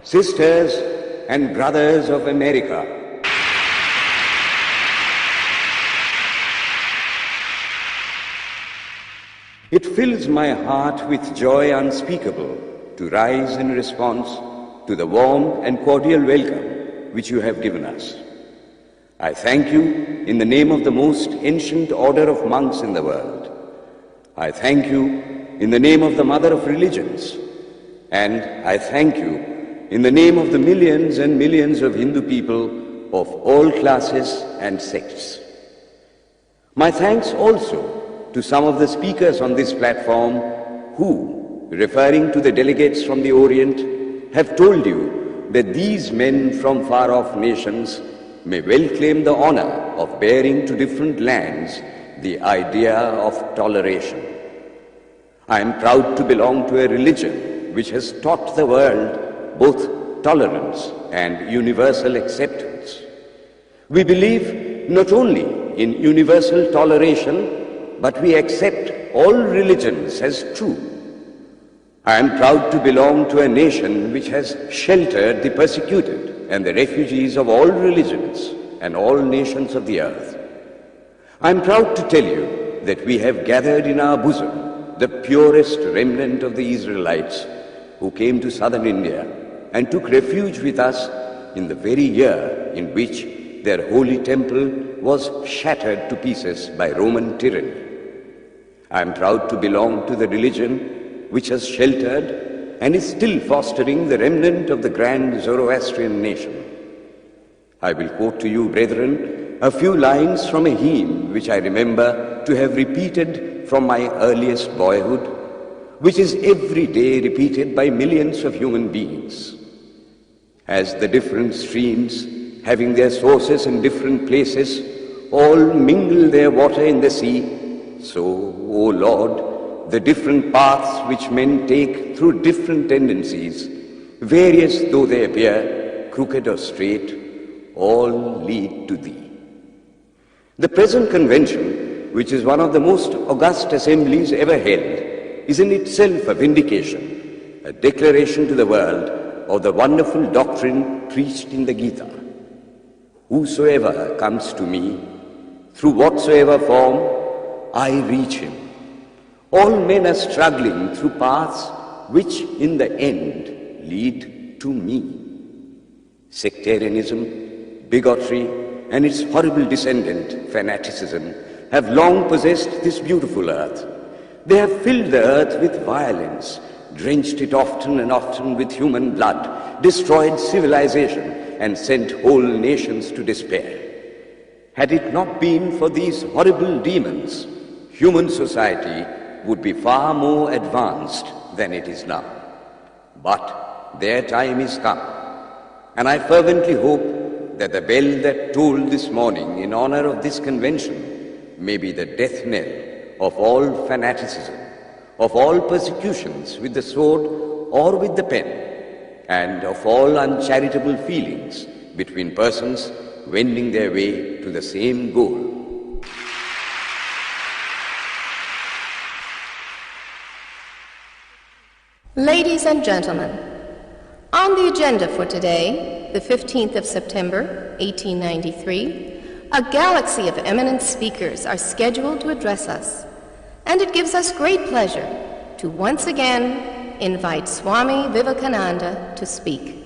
Sisters and brothers of America, it fills my heart with joy unspeakable to rise in response to the warm and cordial welcome which you have given us. I thank you in the name of the most ancient order of monks in the world. I thank you in the name of the mother of religions. And I thank you in the name of the millions and millions of Hindu people of all classes and sects. My thanks also to some of the speakers on this platform who, referring to the delegates from the Orient, have told you that these men from far-off nations may well claim the honor of bearing to different lands the idea of toleration. I am proud to belong to a religion which has taught the world both tolerance and universal acceptance. We believe not only in universal toleration, but we accept all religions as true. I am proud to belong to a nation which has sheltered the persecuted and the refugees of all religions and all nations of the earth. I am proud to tell you that we have gathered in our bosom the purest remnant of the Israelites who came to southern India and took refuge with us in the very year in which their holy temple was shattered to pieces by Roman tyranny. I am proud to belong to the religion which has sheltered and is still fostering the remnant of the grand Zoroastrian nation. I will quote to you, brethren, a few lines from a hymn which I remember to have repeated from my earliest boyhood, which is every day repeated by millions of human beings. As the different streams, having their sources in different places, all mingle their water in the sea, so, O Lord, the different paths which men take through different tendencies, various though they appear, crooked or straight, all lead to Thee. The present convention, which is one of the most august assemblies ever held, is in itself a vindication, a declaration to the world of the wonderful doctrine preached in the Gita. Whosoever comes to me, through whatsoever form, I reach him. All men are struggling through paths which in the end lead to me. Sectarianism, bigotry, and its horrible descendant, fanaticism, have long possessed this beautiful earth. They have filled the earth with violence, drenched it often and often with human blood, destroyed civilization, and sent whole nations to despair. Had it not been for these horrible demons, human society would be far more advanced than it is now. But their time is come, and I fervently hope that the bell that tolled this morning in honor of this convention may be the death knell of all fanaticism, of all persecutions with the sword or with the pen, and of all uncharitable feelings between persons wending their way to the same goal. Ladies and gentlemen, on the agenda for today, the 15th of September, 1893, a galaxy of eminent speakers are scheduled to address us, and it gives us great pleasure to once again invite Swami Vivekananda to speak.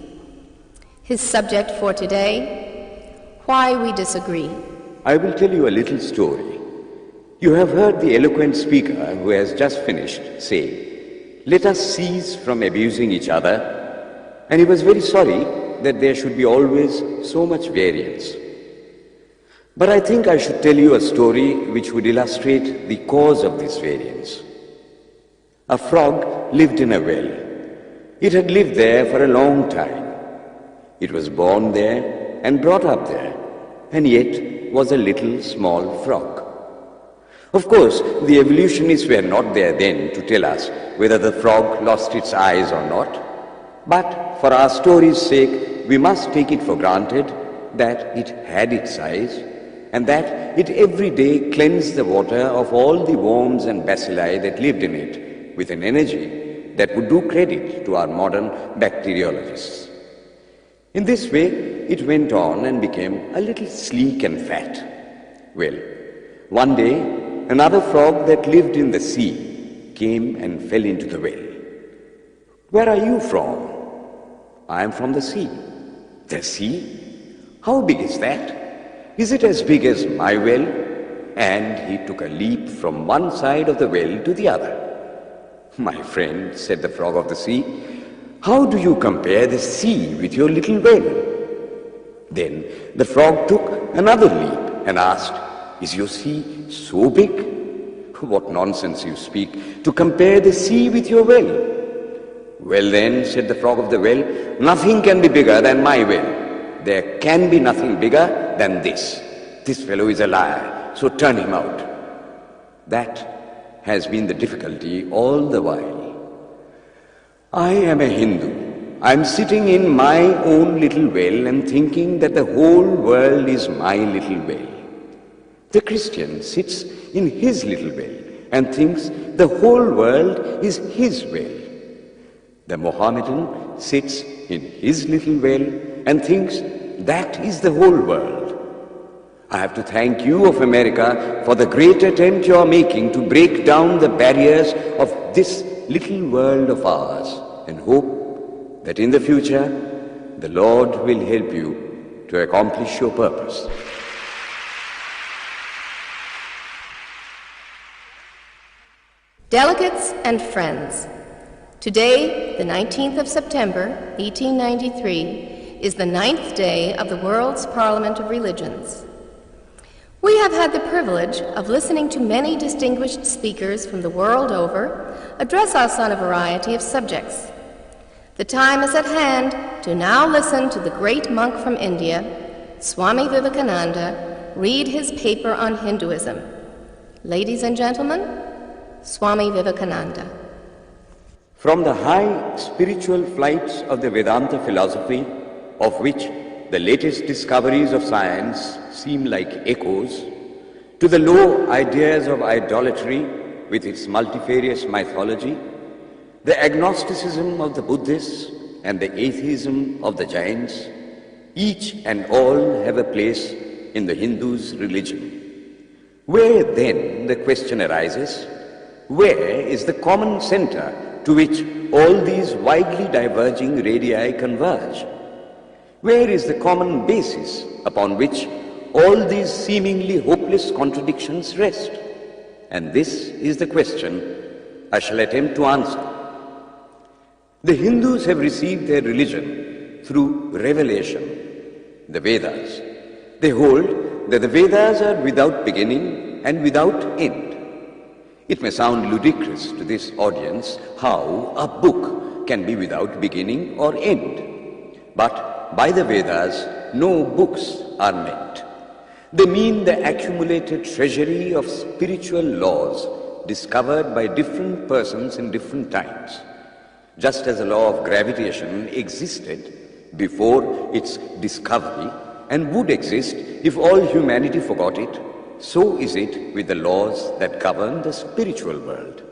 His subject for today, Why We Disagree. I will tell you a little story. You have heard the eloquent speaker who has just finished say, "Let us cease from abusing each other," and he was very sorry that there should be always so much variance. But I think I should tell you a story which would illustrate the cause of this variance. A frog lived in a well. It had lived there for a long time. It was born there and brought up there, and yet was a little small frog. Of course, the evolutionists were not there then to tell us whether the frog lost its eyes or not. But for our story's sake, we must take it for granted that it had its eyes, and that it every day cleansed the water of all the worms and bacilli that lived in it with an energy that would do credit to our modern bacteriologists. In this way, it went on and became a little sleek and fat. Well, one day, another frog that lived in the sea came and fell into the well. "Where are you from?" "I am from the sea." "The sea? How big is that? Is it as big as my well?" And he took a leap from one side of the well to the other. "My friend," said the frog of the sea, "how do you compare the sea with your little well?" Then the frog took another leap and asked, "Is your sea so big?" "What nonsense you speak, to compare the sea with your well." "Well then," said the frog of the well, "nothing can be bigger than my well. There can be nothing bigger than this. This fellow is a liar, so turn him out." That has been the difficulty all the while. I am a Hindu. I am sitting in my own little well and thinking that the whole world is my little well. The Christian sits in his little well and thinks the whole world is his well. The Mohammedan sits in his little well and thinks that is the whole world. I have to thank you of America for the great attempt you are making to break down the barriers of this little world of ours, and hope that in the future the Lord will help you to accomplish your purpose. Delegates and friends, today, the 19th of September, 1893, is the 9th day of the World's Parliament of Religions. We have had the privilege of listening to many distinguished speakers from the world over address us on a variety of subjects. The time is at hand to now listen to the great monk from India, Swami Vivekananda, read his paper on Hinduism. Ladies and gentlemen, Swami Vivekananda. From the high spiritual flights of the Vedanta philosophy, of which the latest discoveries of science seem like echoes, to the low ideas of idolatry with its multifarious mythology, the agnosticism of the Buddhists and the atheism of the Jains, each and all have a place in the Hindu's religion. Where then, the question arises, where is the common center to which all these widely diverging radii converge? Where is the common basis upon which all these seemingly hopeless contradictions rest? And this is the question I shall attempt to answer. The Hindus have received their religion through revelation, the Vedas. They hold that the Vedas are without beginning and without end. It may sound ludicrous to this audience how a book can be without beginning or end. But by the Vedas, no books are meant. They mean the accumulated treasury of spiritual laws discovered by different persons in different times. Just as the law of gravitation existed before its discovery and would exist if all humanity forgot it, so is it with the laws that govern the spiritual world.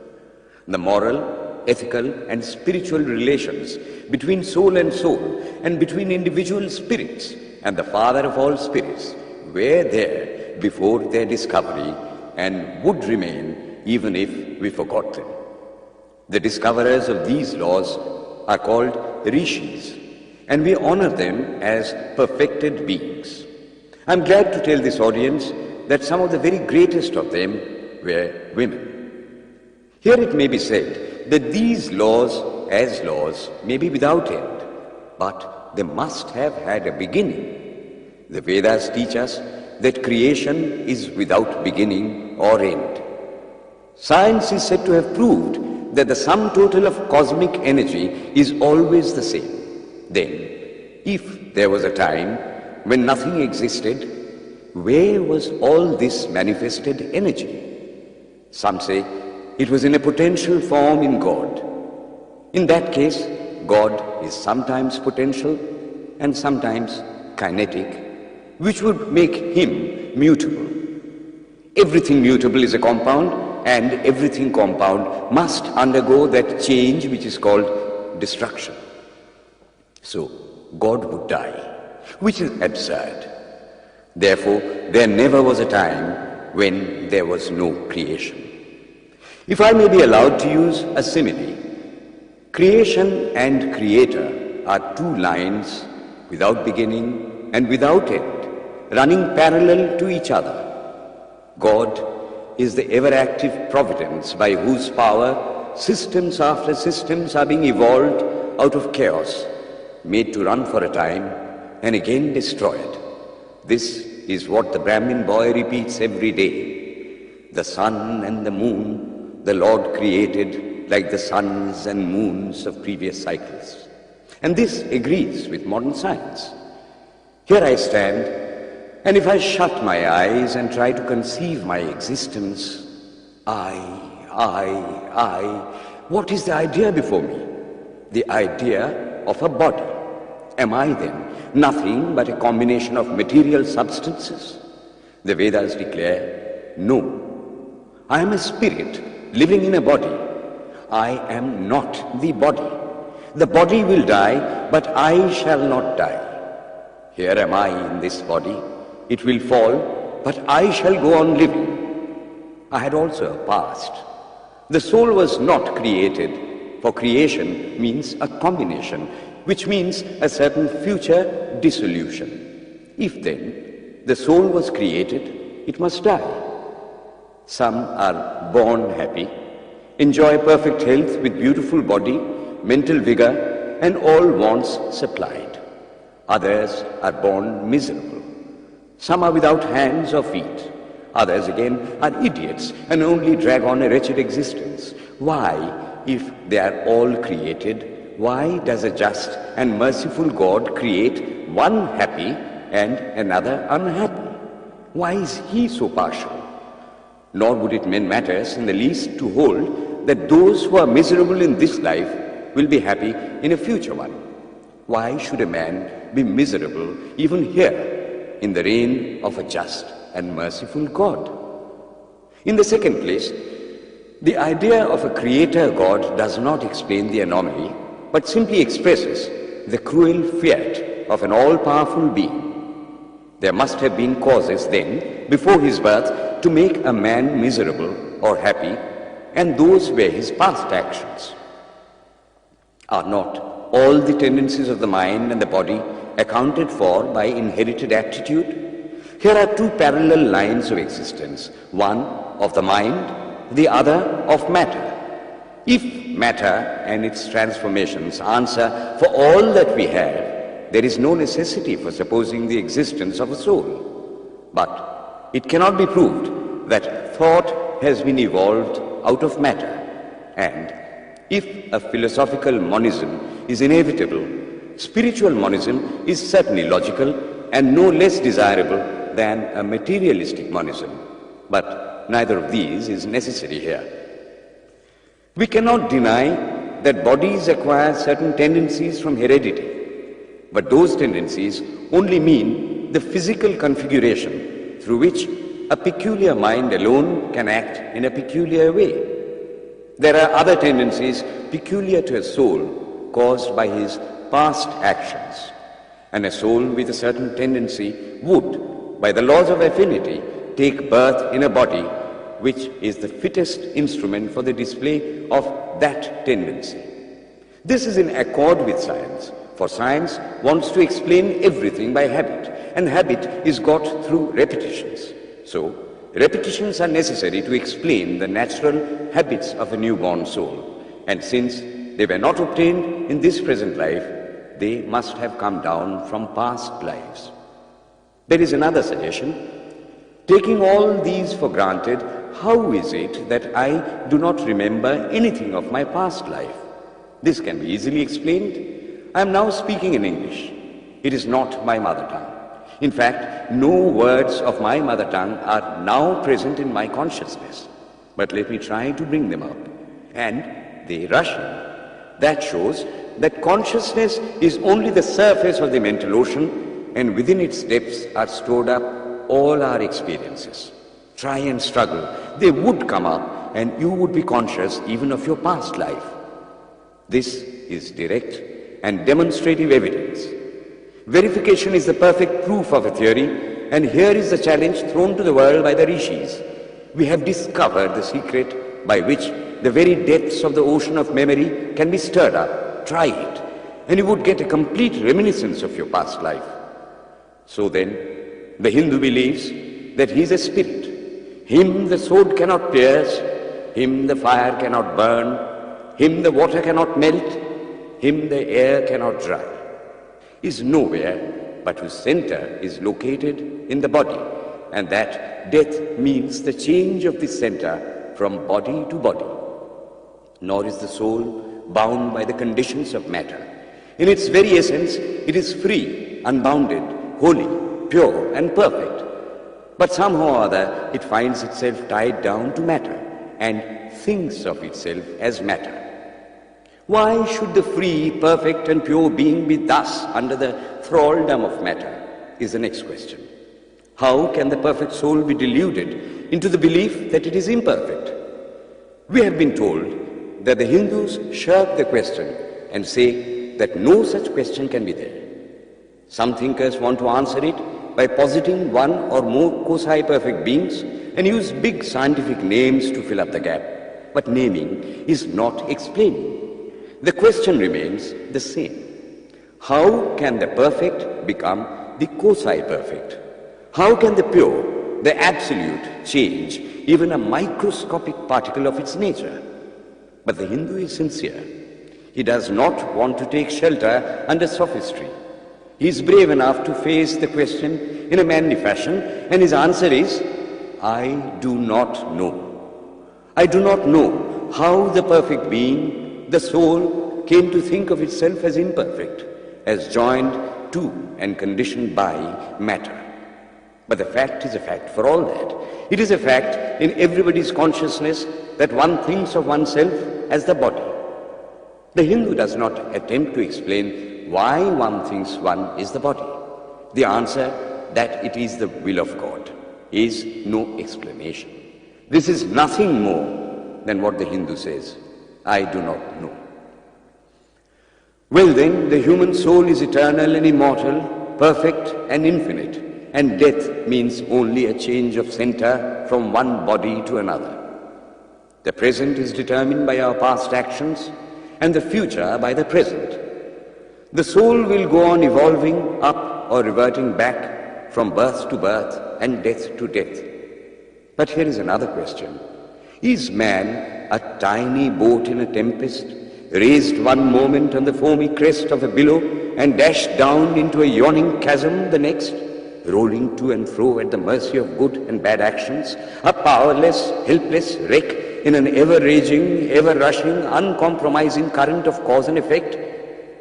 The moral, ethical, and spiritual relations between soul and between individual spirits and the Father of all spirits were there before their discovery and would remain even if we forgot them. The discoverers of these laws are called rishis, and we honor them as perfected beings. I'm glad to tell this audience that some of the very greatest of them were women. Here it may be said that these laws, as laws, may be without end, but they must have had a beginning. The Vedas teach us that creation is without beginning or end. Science is said to have proved that the sum total of cosmic energy is always the same. Then, if there was a time when nothing existed, where was all this manifested energy? Some say it was in a potential form in God. In that case, God is sometimes potential and sometimes kinetic, which would make him mutable. Everything mutable is a compound, and everything compound must undergo that change which is called destruction. So, God would die, which is absurd. Therefore, there never was a time when there was no creation. If I may be allowed to use a simile, creation and creator are two lines without beginning and without end, running parallel to each other. God is the ever-active providence by whose power systems after systems are being evolved out of chaos, made to run for a time and again destroyed. This is what the Brahmin boy repeats every day. The sun and the moon the Lord created like the suns and moons of previous cycles. And this agrees with modern science. Here I stand, and if I shut my eyes and try to conceive my existence, what is the idea before me? The idea of a body. Am I then nothing but a combination of material substances? The Vedas declare, no. I am a spirit living in a body. I am not the body. The body will die, but I shall not die. Here am I in this body. It will fall, but I shall go on living. I had also a past. The soul was not created, for creation means a combination, which means a certain future dissolution. If then the soul was created, it must die. Some are born happy, enjoy perfect health with beautiful body, mental vigor, and all wants supplied. Others are born miserable. Some are without hands or feet. Others again are idiots and only drag on a wretched existence. Why, if they are all created, why does a just and merciful God create one happy and another unhappy? Why is he so partial? Nor would it matters in the least to hold that those who are miserable in this life will be happy in a future one. Why should a man be miserable even here in the reign of a just and merciful God? In the second place, the idea of a creator God does not explain the anomaly, but simply expresses the cruel fiat of an all-powerful being. There must have been causes then, before his birth, to make a man miserable or happy, and those were his past actions. Are not all the tendencies of the mind and the body accounted for by inherited aptitude? Here are two parallel lines of existence, one of the mind, the other of matter. If matter and its transformations answer for all that we have, there is no necessity for supposing the existence of a soul. But it cannot be proved that thought has been evolved out of matter. And if a philosophical monism is inevitable, spiritual monism is certainly logical and no less desirable than a materialistic monism. But neither of these is necessary here. We cannot deny that bodies acquire certain tendencies from heredity. But those tendencies only mean the physical configuration through which a peculiar mind alone can act in a peculiar way. There are other tendencies peculiar to a soul caused by his past actions. And a soul with a certain tendency would, by the laws of affinity, take birth in a body which is the fittest instrument for the display of that tendency. This is in accord with science. For science wants to explain everything by habit, and habit is got through repetitions. So, repetitions are necessary to explain the natural habits of a newborn soul. And since they were not obtained in this present life, they must have come down from past lives. There is another suggestion. Taking all these for granted, how is it that I do not remember anything of my past life? This can be easily explained. I am now speaking in English. It is not my mother tongue. In fact, no words of my mother tongue are now present in my consciousness. But let me try to bring them up. And they rush in. That shows that consciousness is only the surface of the mental ocean, and within its depths are stored up all our experiences. Try and struggle. They would come up, and you would be conscious even of your past life. This is direct and demonstrative evidence Verification is the perfect proof of a theory, and here is the challenge thrown to the world by the rishis. We have discovered the secret by which the very depths of the ocean of memory can be stirred up. Try it, and you would get a complete reminiscence of your past life. So then, the Hindu believes that he is a spirit. Him the sword cannot pierce, him the fire cannot burn, him the water cannot melt, him the air cannot dry. Is nowhere, but whose center is located in the body, and that death means the change of this center from body to body. Nor is the soul bound by the conditions of matter. In its very essence, it is free, unbounded, holy, pure and perfect. But somehow or other, it finds itself tied down to matter and thinks of itself as matter. Why should the free, perfect and pure being be thus under the thraldom of matter, is the next question. How can the perfect soul be deluded into the belief that it is imperfect? We have been told that the Hindus shirk the question and say that no such question can be there. Some thinkers want to answer it by positing one or more quasi-perfect beings and use big scientific names to fill up the gap. But naming is not explaining. The question remains the same. How can the perfect become the quasi-perfect? How can the pure, the absolute, change even a microscopic particle of its nature? But the Hindu is sincere. He does not want to take shelter under sophistry. He is brave enough to face the question in a manly fashion, and his answer is, I do not know. I do not know how the perfect being, the soul, came to think of itself as imperfect, as joined to and conditioned by matter. But the fact is a fact for all that. It is a fact in everybody's consciousness that one thinks of oneself as the body. The Hindu does not attempt to explain why one thinks one is the body. The answer, that it is the will of God, is no explanation. This is nothing more than what the Hindu says, I do not know. Well then, the human soul is eternal and immortal, perfect and infinite, and death means only a change of center from one body to another. The present is determined by our past actions, and the future by the present. The soul will go on evolving up or reverting back from birth to birth and death to death. But here is another question. Is man a tiny boat in a tempest, raised one moment on the foamy crest of a billow and dashed down into a yawning chasm the next, rolling to and fro at the mercy of good and bad actions, a powerless, helpless wreck in an ever-raging, ever-rushing, uncompromising current of cause and effect,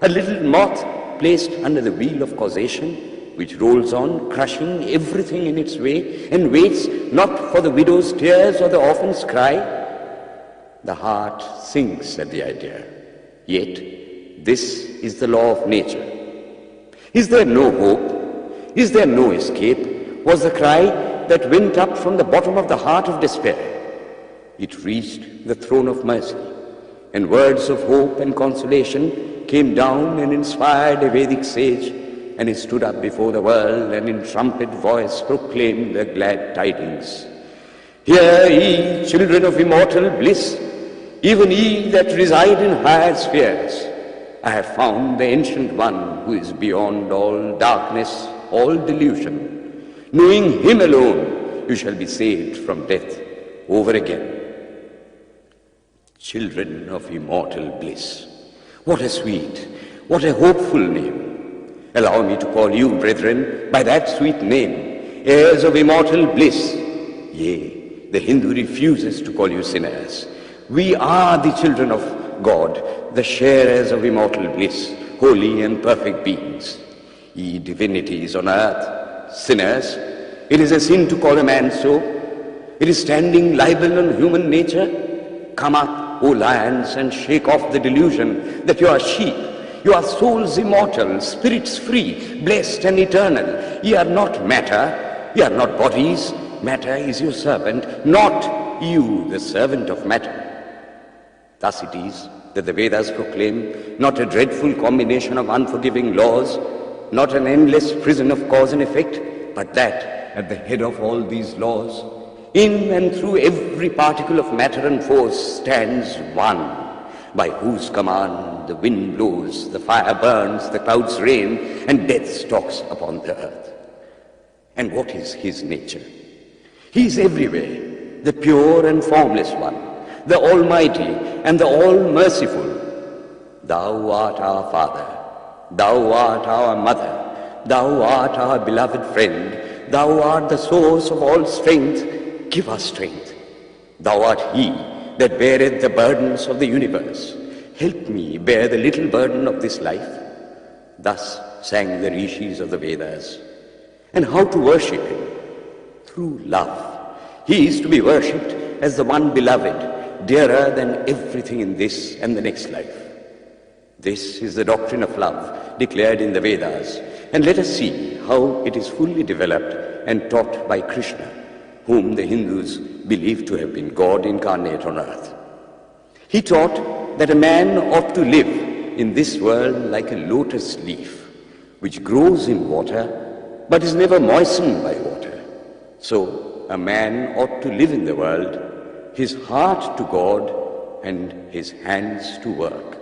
a little moth placed under the wheel of causation, which rolls on, crushing everything in its way, and waits not for the widow's tears or the orphan's cry? The heart sinks at the idea. Yet, this is the law of nature. Is there no hope? Is there no escape? Was the cry that went up from the bottom of the heart of despair. It reached the throne of mercy, and words of hope and consolation came down and inspired a Vedic sage, and he stood up before the world and in trumpet voice proclaimed the glad tidings. Hear ye, children of immortal bliss, even ye that reside in higher spheres. I have found the Ancient One who is beyond all darkness, all delusion. Knowing him alone, you shall be saved from death over again. Children of immortal bliss. What a sweet, what a hopeful name. Allow me to call you, brethren, by that sweet name, heirs of immortal bliss. Yea, the Hindu refuses to call you sinners. We are the children of God, the sharers of immortal bliss, holy and perfect beings. Ye divinities on earth, sinners, it is a sin to call a man so. It is standing libel on human nature. Come up, O lions, and shake off the delusion that you are sheep. You are souls immortal, spirits free, blessed and eternal. Ye are not matter, ye are not bodies. Matter is your servant, not you the servant of matter. Thus it is that the Vedas proclaim not a dreadful combination of unforgiving laws, not an endless prison of cause and effect, but that at the head of all these laws, in and through every particle of matter and force stands one, by whose command the wind blows, the fire burns, the clouds rain, and death stalks upon the earth. And what is his nature? He is everywhere, the pure and formless one, the Almighty and the All-Merciful. Thou art our Father, thou art our Mother, thou art our beloved friend, thou art the source of all strength, give us strength. Thou art he that beareth the burdens of the universe. Help me bear the little burden of this life. Thus sang the rishis of the Vedas. And how to worship him? Through love. He is to be worshipped as the one beloved, dearer than everything in this and the next life. This is the doctrine of love declared in the Vedas, and let us see how it is fully developed and taught by Krishna, whom the Hindus believe to have been God incarnate on earth. He taught that a man ought to live in this world like a lotus leaf, which grows in water but is never moistened by water. So a man ought to live in the world, his heart to God and his hands to work.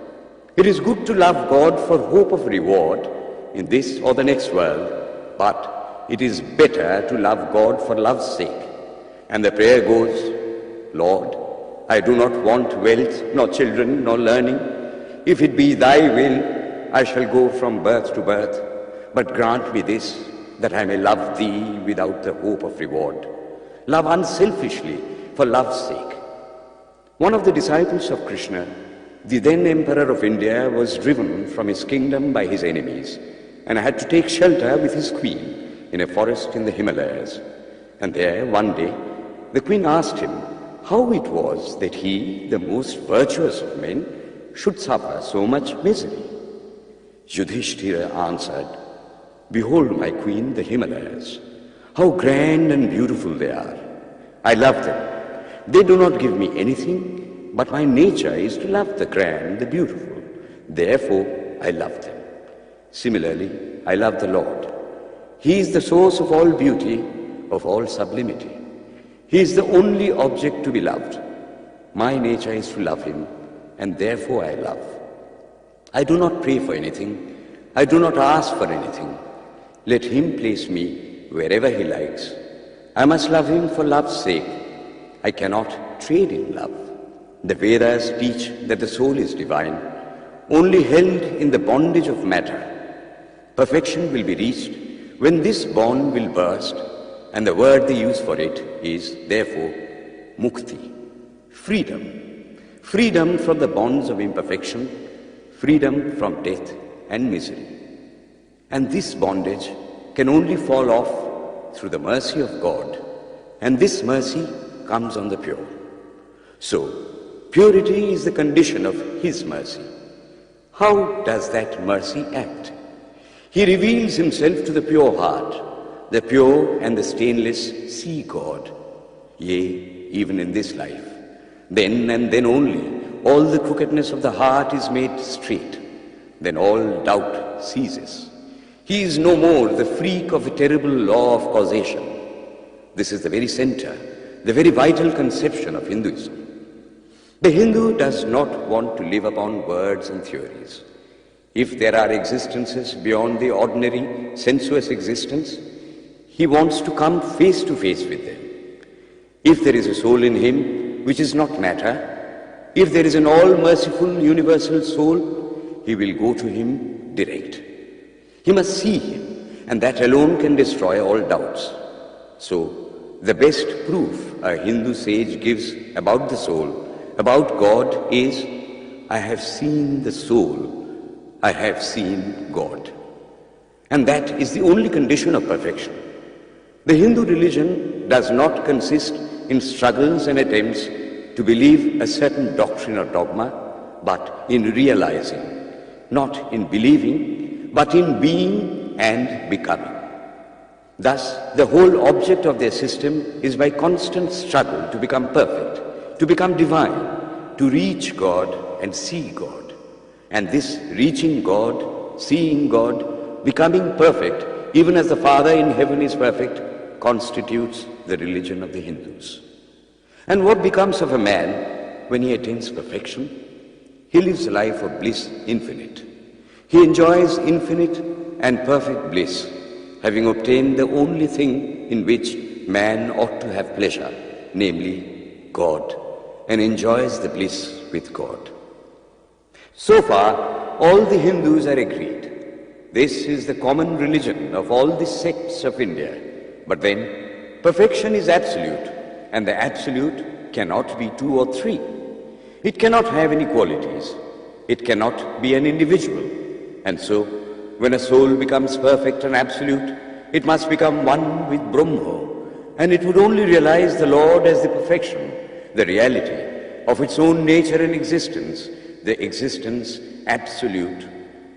It is good to love God for hope of reward in this or the next world, but it is better to love God for love's sake. And the prayer goes, Lord, I do not want wealth, nor children, nor learning. If it be thy will, I shall go from birth to birth. But grant me this, that I may love thee without the hope of reward. Love unselfishly for love's sake. One of the disciples of Krishna, the then Emperor of India, was driven from his kingdom by his enemies and had to take shelter with his queen in a forest in the Himalayas. And there, one day, the queen asked him how it was that he, the most virtuous of men, should suffer so much misery. Yudhishthira answered, Behold, my queen, the Himalayas. How grand and beautiful they are. I love them. They do not give me anything, but my nature is to love the grand, the beautiful. Therefore, I love them. Similarly, I love the Lord. He is the source of all beauty, of all sublimity. He is the only object to be loved. My nature is to love him, and therefore I love. I do not pray for anything. I do not ask for anything. Let him place me wherever he likes. I must love him for love's sake. I cannot trade in love. The Vedas teach that the soul is divine, only held in the bondage of matter. Perfection will be reached when this bond will burst, and the word they use for it is, therefore, mukti, freedom. Freedom from the bonds of imperfection, freedom from death and misery. And this bondage can only fall off through the mercy of God, and this mercy comes on the pure. So, purity is the condition of his mercy. How does that mercy act? He reveals himself to the pure heart. The pure and the stainless see God, yea, even in this life. Then and then only, all the crookedness of the heart is made straight. Then all doubt ceases. He is no more the freak of a terrible law of causation. This is the very center, the very vital conception of Hinduism. The Hindu does not want to live upon words and theories. If there are existences beyond the ordinary sensuous existence, he wants to come face to face with them. If there is a soul in him which is not matter, if there is an all-merciful universal soul, he will go to him direct. He must see him, and that alone can destroy all doubts. So, the best proof a Hindu sage gives about the soul, about God, is, I have seen the soul, I have seen God. And that is the only condition of perfection. The Hindu religion does not consist in struggles and attempts to believe a certain doctrine or dogma, but in realizing, not in believing, but in being and becoming. Thus, the whole object of their system is by constant struggle to become perfect, to become divine, to reach God and see God. And this reaching God, seeing God, becoming perfect, even as the Father in heaven is perfect, constitutes the religion of the Hindus. And what becomes of a man when he attains perfection? He lives a life of bliss infinite. He enjoys infinite and perfect bliss, having obtained the only thing in which man ought to have pleasure, namely God, and enjoys the bliss with God. So far, all the Hindus are agreed. This is the common religion of all the sects of India. But then, perfection is absolute, and the absolute cannot be two or three. It cannot have any qualities. It cannot be an individual. And so, when a soul becomes perfect and absolute, it must become one with Brahma, and it would only realize the Lord as the perfection, the reality of its own nature and existence, the existence absolute,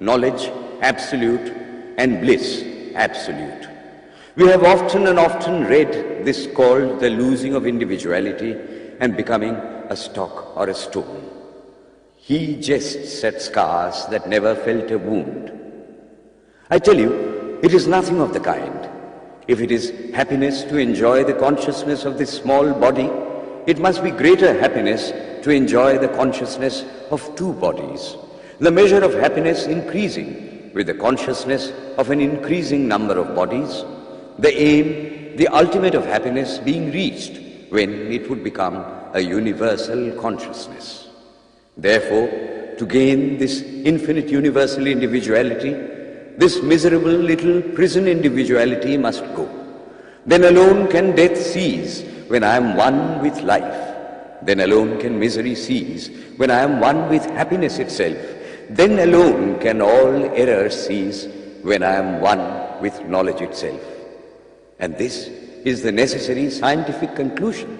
knowledge absolute, and bliss absolute. We have often and often read this called the losing of individuality and becoming a stock or a stone. He jests at scars that never felt a wound. I tell you, it is nothing of the kind. If it is happiness to enjoy the consciousness of this small body, it must be greater happiness to enjoy the consciousness of two bodies, the measure of happiness increasing with the consciousness of an increasing number of bodies, the aim, the ultimate of happiness being reached when it would become a universal consciousness. Therefore, to gain this infinite universal individuality, this miserable little prison individuality must go. Then alone can death cease when I am one with life. Then alone can misery cease when I am one with happiness itself. Then alone can all error cease when I am one with knowledge itself. And this is the necessary scientific conclusion.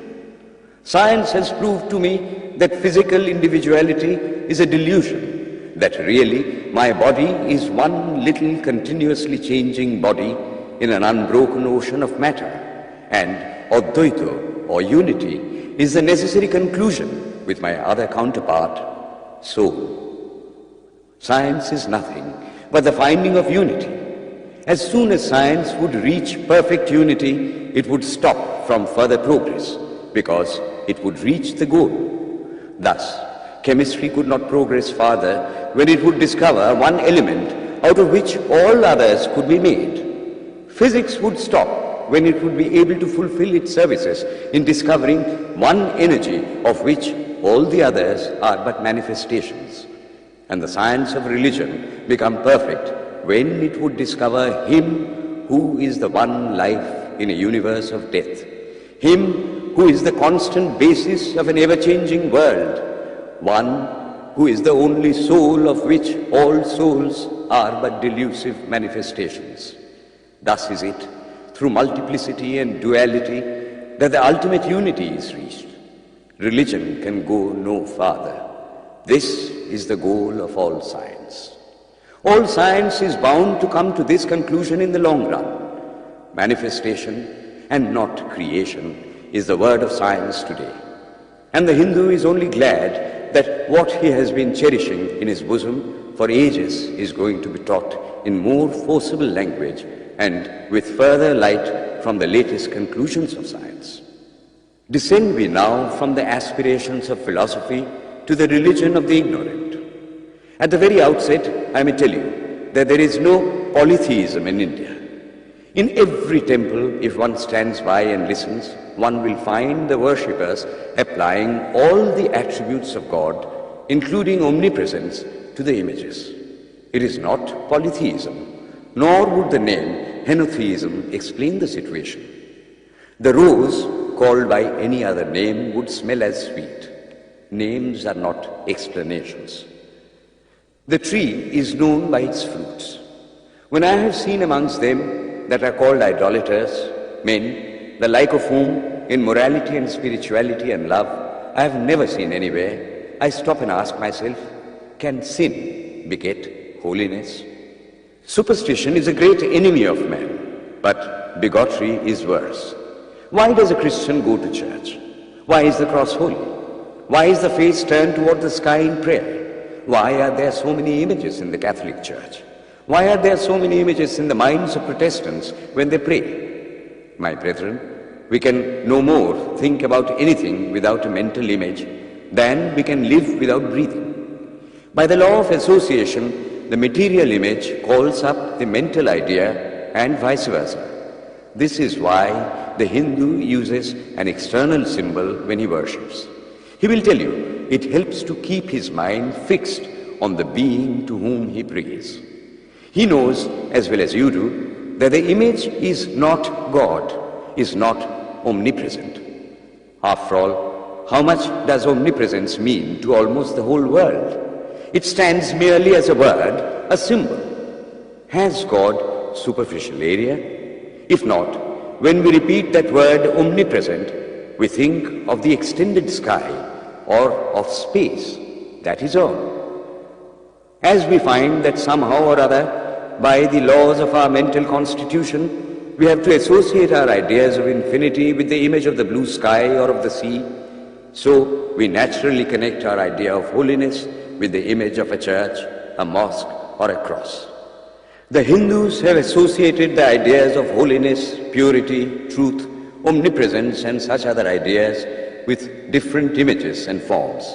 Science has proved to me that physical individuality is a delusion, that really my body is one little continuously changing body in an unbroken ocean of matter, and Advaita or unity is the necessary conclusion with my other counterpart, soul. Science is nothing but the finding of unity. As soon as science would reach perfect unity, it would stop from further progress because it would reach the goal. Thus, chemistry could not progress farther when it would discover one element out of which all others could be made. Physics would stop when it would be able to fulfill its services in discovering one energy of which all the others are but manifestations. And the science of religion become perfect when it would discover Him who is the one life in a universe of death, Him who is the constant basis of an ever-changing world, one who is the only soul of which all souls are but delusive manifestations. Thus is it, through multiplicity and duality, that the ultimate unity is reached. Religion can go no farther. This is the goal of all science. All science is bound to come to this conclusion in the long run. Manifestation and not creation is the word of science today. And the Hindu is only glad that what he has been cherishing in his bosom for ages is going to be taught in more forcible language and with further light from the latest conclusions of science. Descend we now from the aspirations of philosophy to the religion of the ignorant. At the very outset, I may tell you that there is no polytheism in India. In every temple, if one stands by and listens, one will find the worshippers applying all the attributes of God, including omnipresence, to the images. It is not polytheism, nor would the name henotheism explain the situation. The rose, called by any other name, would smell as sweet. Names are not explanations. The tree is known by its fruits. When I have seen amongst them that are called idolaters, men, the like of whom in morality and spirituality and love I have never seen anywhere, I stop and ask myself, can sin beget holiness? Superstition is a great enemy of man, but bigotry is worse. Why does a Christian go to church? Why is the cross holy? Why is the face turned toward the sky in prayer? Why are there so many images in the Catholic Church? Why are there so many images in the minds of Protestants when they pray? My brethren, we can no more think about anything without a mental image than we can live without breathing. By the law of association, the material image calls up the mental idea and vice versa. This is why the Hindu uses an external symbol when he worships. He will tell you it helps to keep his mind fixed on the being to whom he prays. He knows, as well as you do, that the image is not God, is not omnipresent. After all, how much does omnipresence mean to almost the whole world? It stands merely as a word, a symbol. Has God superficial area? If not, when we repeat that word omnipresent, we think of the extended sky or of space. That is all. As we find that somehow or other, by the laws of our mental constitution, we have to associate our ideas of infinity with the image of the blue sky or of the sea, so we naturally connect our idea of holiness with the image of a church, a mosque, or a cross. The Hindus have associated the ideas of holiness, purity, truth, omnipresence, and such other ideas with different images and forms.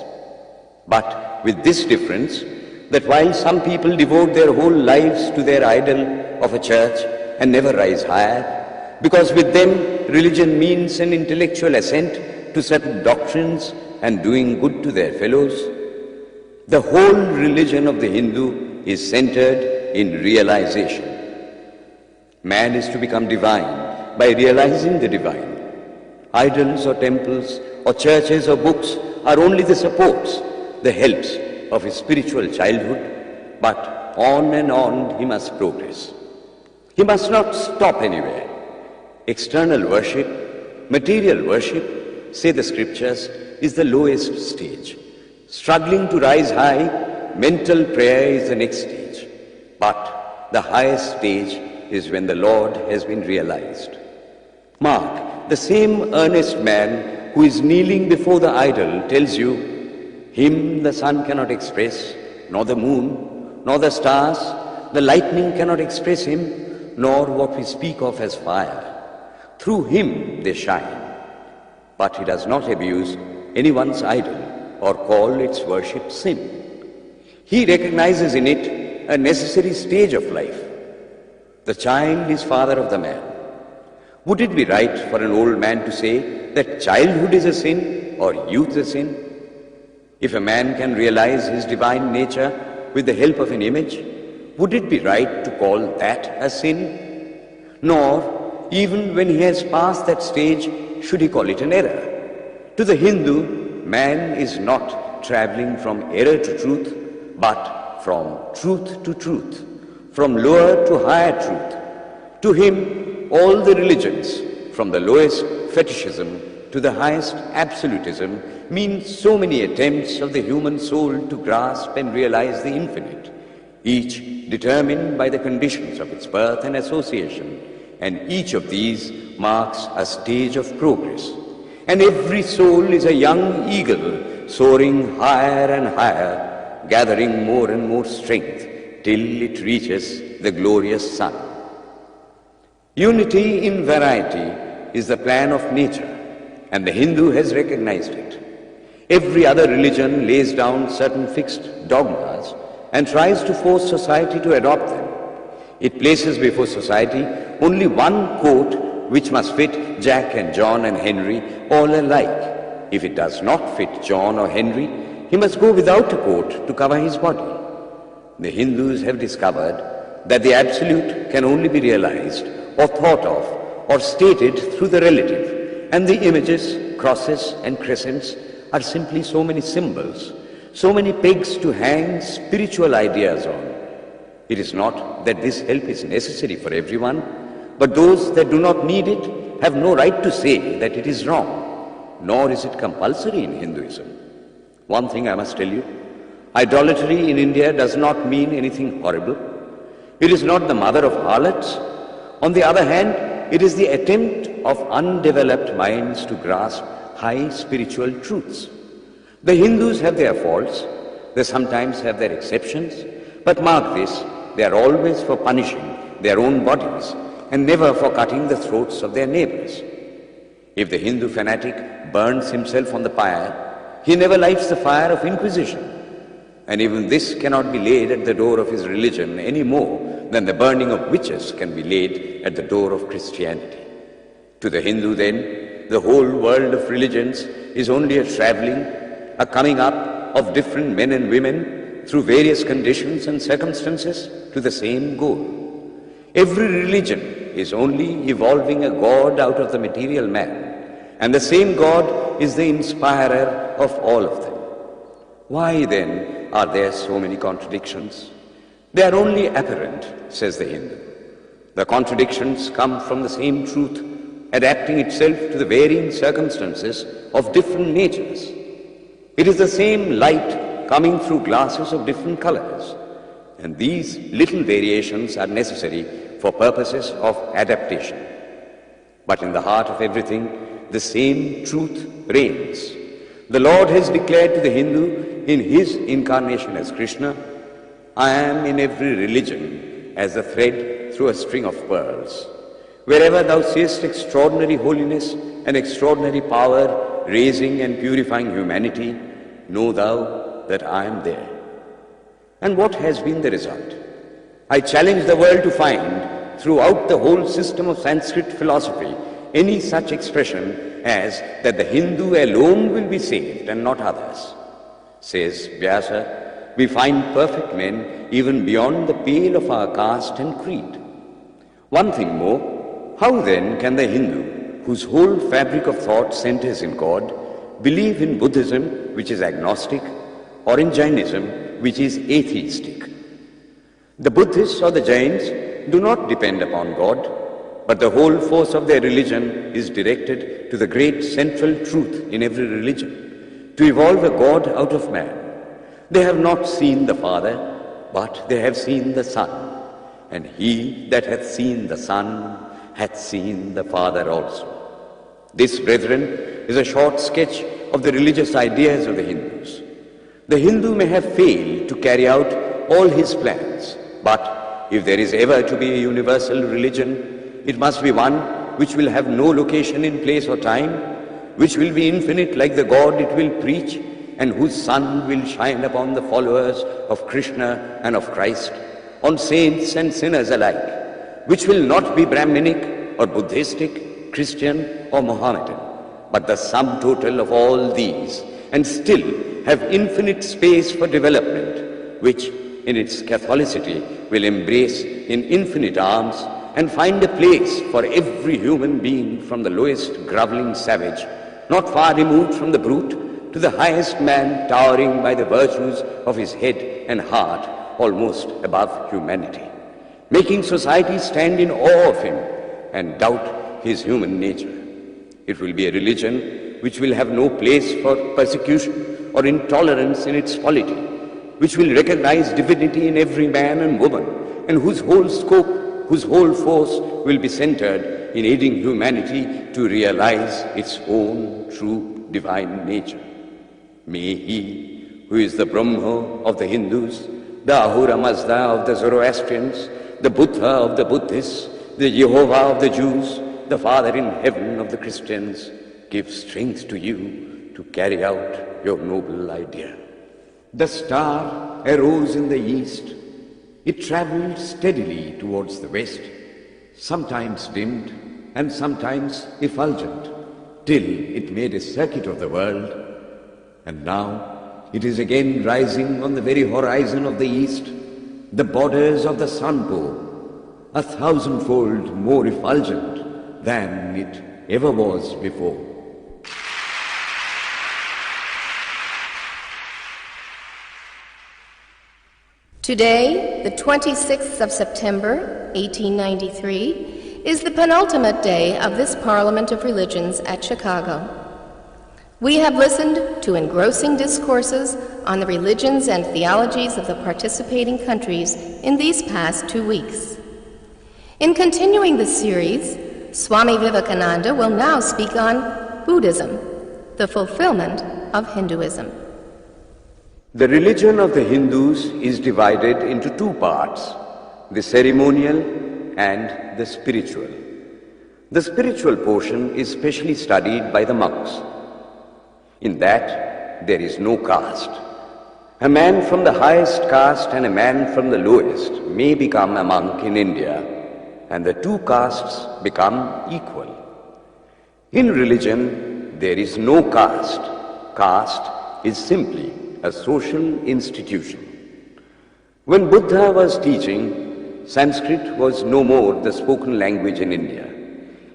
But with this difference, that while some people devote their whole lives to their idol of a church and never rise higher, because with them religion means an intellectual assent to certain doctrines and doing good to their fellows, the whole religion of the Hindu is centered in realization. Man is to become divine by realizing the divine. Idols or temples or churches or books are only the supports, the helps of his spiritual childhood, but on and on he must progress. He must not stop anywhere. External worship, material worship, say the scriptures, is the lowest stage. Struggling to rise high, mental prayer is the next stage. But the highest stage is when the Lord has been realized. Mark, the same earnest man who is kneeling before the idol tells you, him the sun cannot express, nor the moon, nor the stars, the lightning cannot express him, nor what we speak of as fire. Through him they shine. But he does not abuse anyone's idol or call its worship sin. He recognizes in it a necessary stage of life. The child is father of the man. Would it be right for an old man to say that childhood is a sin or youth a sin? If a man can realize his divine nature with the help of an image, would it be right to call that a sin? Nor, even when he has passed that stage, should he call it an error. To the Hindu, man is not traveling from error to truth, but from truth to truth, from lower to higher truth. To him, all the religions, from the lowest fetishism to the highest absolutism, mean so many attempts of the human soul to grasp and realize the infinite, each determined by the conditions of its birth and association, and each of these marks a stage of progress. And every soul is a young eagle soaring higher and higher, gathering more and more strength till it reaches the glorious sun. Unity in variety is the plan of nature, and the Hindu has recognized it. Every other religion lays down certain fixed dogmas and tries to force society to adopt them. It places before society only one coat which must fit Jack and John and Henry all alike. If it does not fit John or Henry, he must go without a coat to cover his body. The Hindus have discovered that the absolute can only be realized or thought of or stated through the relative, and the images, crosses and crescents are simply so many symbols, so many pegs to hang spiritual ideas on. It is not that this help is necessary for everyone, but those that do not need it have no right to say that it is wrong, nor is it compulsory in Hinduism. One thing I must tell you, idolatry in India does not mean anything horrible. It is not the mother of harlots. On the other hand, it is the attempt of undeveloped minds to grasp high spiritual truths. The Hindus have their faults, they sometimes have their exceptions, but mark this, they are always for punishing their own bodies and never for cutting the throats of their neighbors. If the Hindu fanatic burns himself on the pyre, he never lights the fire of inquisition. And even this cannot be laid at the door of his religion any more than the burning of witches can be laid at the door of Christianity. To the Hindu, then, the whole world of religions is only a traveling, a coming up of different men and women through various conditions and circumstances to the same goal. Every religion is only evolving a God out of the material man, and the same God is the inspirer of all of them. Why then are there so many contradictions? They are only apparent, says the Hindu. The contradictions come from the same truth, adapting itself to the varying circumstances of different natures. It is the same light coming through glasses of different colors, and these little variations are necessary for purposes of adaptation. But in the heart of everything, the same truth reigns. The Lord has declared to the Hindu in his incarnation as Krishna, I am in every religion as a thread through a string of pearls. Wherever thou seest extraordinary holiness and extraordinary power raising and purifying humanity, know thou that I am there. And what has been the result? I challenge the world to find throughout the whole system of Sanskrit philosophy any such expression as that the Hindu alone will be saved and not others. Says Vyasa, we find perfect men even beyond the pale of our caste and creed. One thing more, how then can the Hindu, whose whole fabric of thought centers in God, believe in Buddhism, which is agnostic, or in Jainism, which is atheistic? The Buddhists or the Jains do not depend upon God, but the whole force of their religion is directed to the great central truth in every religion, to evolve a God out of man. They have not seen the Father, but they have seen the Son, and he that hath seen the Son hath seen the Father also. This, brethren, is a short sketch of the religious ideas of the Hindus. The Hindu may have failed to carry out all his plans, but if there is ever to be a universal religion, it must be one which will have no location in place or time, which will be infinite like the God it will preach, and whose sun will shine upon the followers of Krishna and of Christ, on saints and sinners alike, which will not be Brahminic or Buddhistic, Christian or Mohammedan, but the sum total of all these, and still have infinite space for development, which in its Catholicity will embrace in infinite arms and find a place for every human being, from the lowest groveling savage, not far removed from the brute, to the highest man towering by the virtues of his head and heart almost above humanity, making society stand in awe of him and doubt his human nature. It will be a religion which will have no place for persecution or intolerance in its polity, which will recognize divinity in every man and woman, and whose whole scope, whose whole force will be centered in aiding humanity to realize its own true divine nature. May he, who is the Brahma of the Hindus, the Ahura Mazda of the Zoroastrians, the Buddha of the Buddhists, the Jehovah of the Jews, the Father in heaven of the Christians, give strength to you to carry out your noble idea. The star arose in the east. It traveled steadily towards the west, sometimes dimmed and sometimes effulgent, till it made a circuit of the world. And now it is again rising on the very horizon of the east, the borders of the sun pole, 1,000-fold more effulgent than it ever was before. Today, the 26th of September, 1893, is the penultimate day of this Parliament of Religions at Chicago. We have listened to engrossing discourses on the religions and theologies of the participating countries in these past 2 weeks. In continuing the series, Swami Vivekananda will now speak on Buddhism, the fulfillment of Hinduism. The religion of the Hindus is divided into two parts, the ceremonial and the spiritual. The spiritual portion is specially studied by the monks. In that, there is no caste. A man from the highest caste and a man from the lowest may become a monk in India, and the two castes become equal. In religion, there is no caste. Caste is simply a social institution. When Buddha was teaching, Sanskrit was no more the spoken language in India.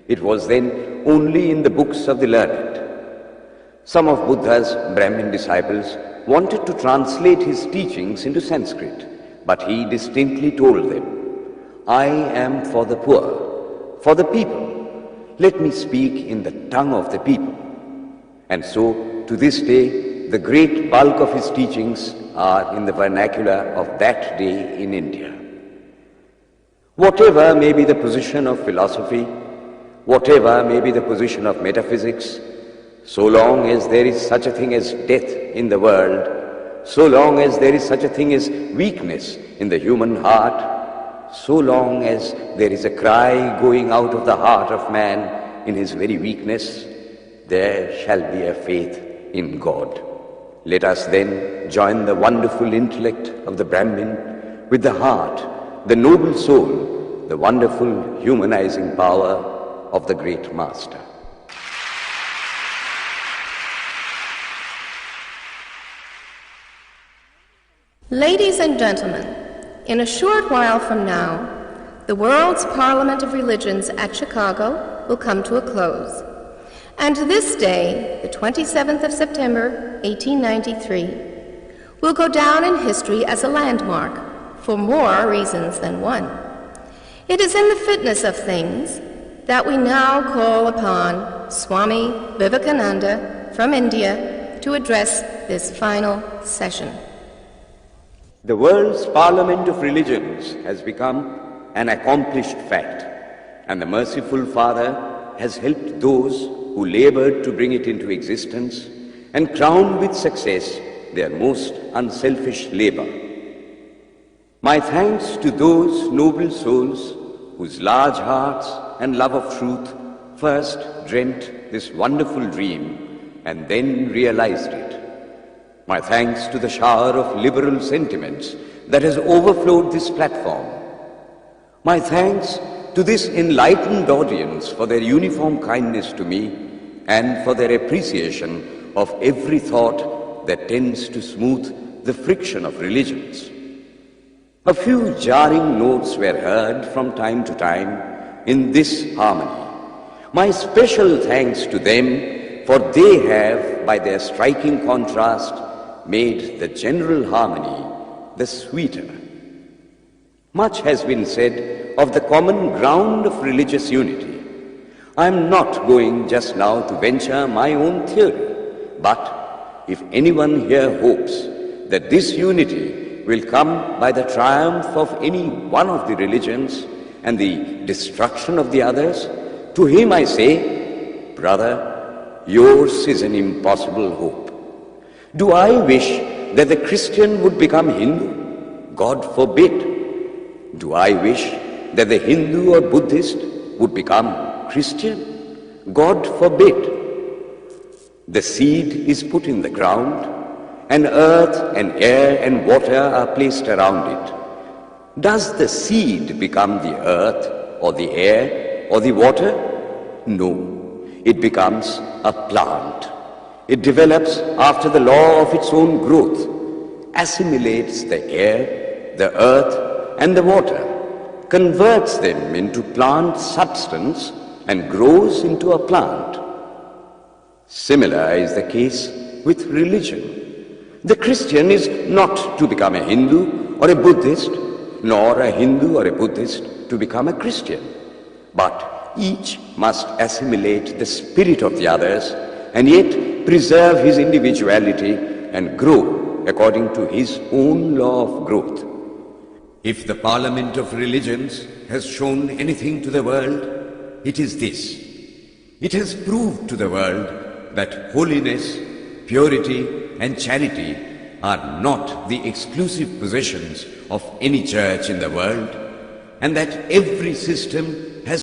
It was then only in the books of the learned. Some of Buddha's Brahmin disciples wanted to translate his teachings into Sanskrit, but he distinctly told them, "I am for the poor, for the people. Let me speak in the tongue of the people." And so, to this day, the great bulk of his teachings are in the vernacular of that day in India. Whatever may be the position of philosophy, whatever may be the position of metaphysics, so long as there is such a thing as death in the world, so long as there is such a thing as weakness in the human heart, so long as there is a cry going out of the heart of man in his very weakness, there shall be a faith in God. Let us then join the wonderful intellect of the Brahmin with the heart, the noble soul, the wonderful humanizing power of the great Master. Ladies and gentlemen, in a short while from now, the World's Parliament of Religions at Chicago will come to a close. And this day, the 27th of September, 1893, will go down in history as a landmark for more reasons than one. It is in the fitness of things that we now call upon Swami Vivekananda from India to address this final session. The world's Parliament of Religions has become an accomplished fact, and the merciful Father has helped those who labored to bring it into existence and crowned with success their most unselfish labor. My thanks to those noble souls whose large hearts and love of truth first dreamt this wonderful dream and then realized it. My thanks to the shower of liberal sentiments that has overflowed this platform. My thanks to this enlightened audience for their uniform kindness to me and for their appreciation of every thought that tends to smooth the friction of religions. A few jarring notes were heard from time to time in this harmony. My special thanks to them, for they have, by their striking contrast, made the general harmony the sweeter. Much has been said of the common ground of religious unity. I am not going just now to venture my own theory, but if anyone here hopes that this unity will come by the triumph of any one of the religions and the destruction of the others, to him I say, brother, yours is an impossible hope. Do I wish that the Christian would become Hindu? God forbid. Do I wish that the Hindu or Buddhist would become Christian? God forbid. The seed is put in the ground, and earth and air and water are placed around it. Does the seed become the earth or the air or the water? No, it becomes a plant. It develops after the law of its own growth, assimilates the air, the earth, and the water, converts them into plant substance, and grows into a plant. Similar is the case with religion. The Christian is not to become a Hindu or a Buddhist, nor a Hindu or a Buddhist to become a Christian, but each must assimilate the spirit of the others and yet preserve his individuality and grow according to his own law of growth. If the Parliament of Religions has shown anything to the world, it is this. It has proved to the world that holiness, purity, and charity are not the exclusive possessions of any church in the world, and that every system